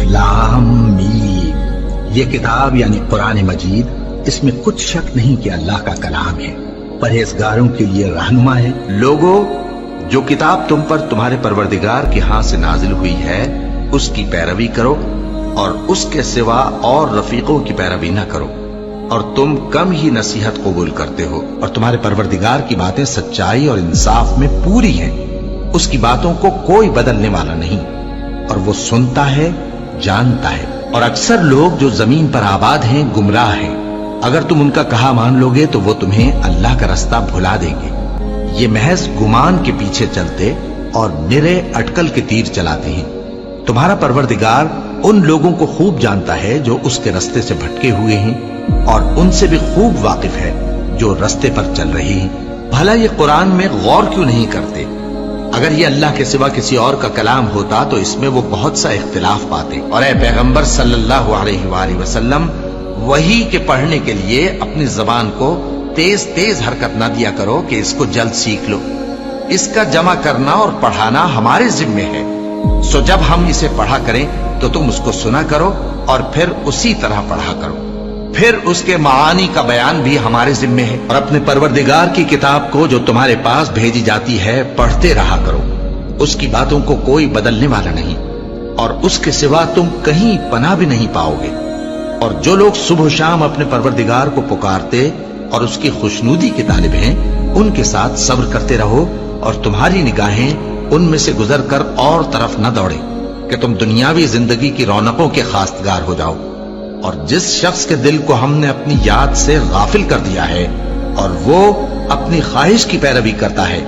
लाम मीम। ये किताब यानी कुरान मजीद, इसमें कुछ शक नहीं कि अल्लाह का कलाम है, परहेजगारों के लिए रहनुमा है। लोगो, जो किताब तुम पर तुम्हारे परवरदिगार के हाथ से नाजिल हुई है उसकी पैरवी करो और उसके सिवा और रफीकों की पैरवी न करो, और तुम कम ही नसीहत कबूल करते हो। और तुम्हारे परवरदिगार की बातें सच्चाई और इंसाफ में पूरी हैं, उसकी बातों को कोई बदलने वाला नहीं, और वो सुनता है, जानता है। और अक्सर लोग जो जमीन पर आबाद हैं गुमराह हैं, अगर तुम उनका कहा मान लोगे तो वो तुम्हें अल्लाह का रास्ता भुला देंगे। ये महज गुमान के पीछे चलते और निरे अटकल के तीर चलाते हैं। तुम्हारा परवरदिगार उन लोगों को खूब जानता है जो उसके रास्ते से भटके हुए हैं, और उनसे भी खूब वाकिफ है जो रास्ते पर चल रहे हैं। भला ये कुरान में गौर क्यों नहीं करते? अगर ये अल्लाह के सिवा किसी और का कलाम होता तो इसमें वो बहुत सा इख्तिलाफ पाते। और ए पैगंबर सल्लल्लाहु अलैहि वसल्लम, वही के पढ़ने के लिए अपनी जबान को तेज तेज हरकत न दिया करो कि इसको जल्द सीख लो। इसका जमा करना और पढ़ाना हमारे जिम्मे है। सो जब हम इसे पढ़ा करें तो तुम उसको सुना करो और फिर उसी तरह पढ़ा करो। फिर उसके मानी का बयान भी हमारे जिम्मे है। और अपने परवरदिगार की किताब को जो तुम्हारे पास भेजी जाती है पढ़ते रहा करो, उसकी बातों को कोई बदलने वाला नहीं, और उसके सिवा तुम कहीं पनाह भी नहीं पाओगे। और जो लोग सुबह शाम अपने परवरदिगार को पुकारते और उसकी खुशनुदी के तालिब हैं, उनके साथ सब्र करते रहो, और तुम्हारी निगाहें उनमें से गुजर कर और तरफ न दौड़े कि तुम दुनियावी जिंदगी की रौनकों के खास्तगार हो जाओ। और जिस शख्स के दिल को हमने अपनी याद से गाफिल कर दिया है और वो अपनी ख्वाहिश की पैरवी करता है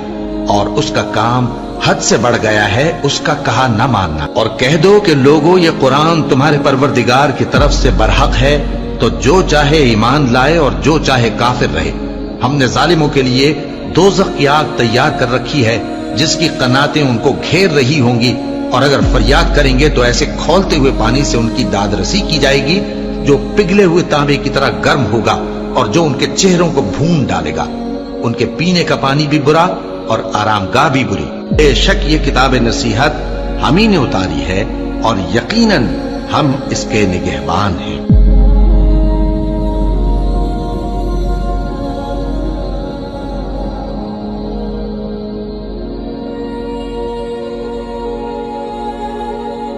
और उसका काम हद से बढ़ गया है, उसका कहा न मानना। और कह दो कि लोगों, ये कुरान तुम्हारे परवरदिगार की तरफ से बरहक है, तो जो चाहे ईमान लाए और जो चाहे काफिर रहे। हमने जालिमों के लिए दोज़ख की आग तैयार कर रखी है जिसकी कनातें उनको घेर रही होंगी, और अगर फरियाद करेंगे तो ऐसे खौलते हुए पानी से उनकी दादरसी की जाएगी जो पिघले हुए तांबे की तरह गर्म होगा और जो उनके चेहरों को भून डालेगा। उनके पीने का पानी भी बुरा और आरामगाह भी बुरी। बेशक ये किताब नसीहत हम ही ने उतारी है और यकीनन हम इसके निगहबान हैं।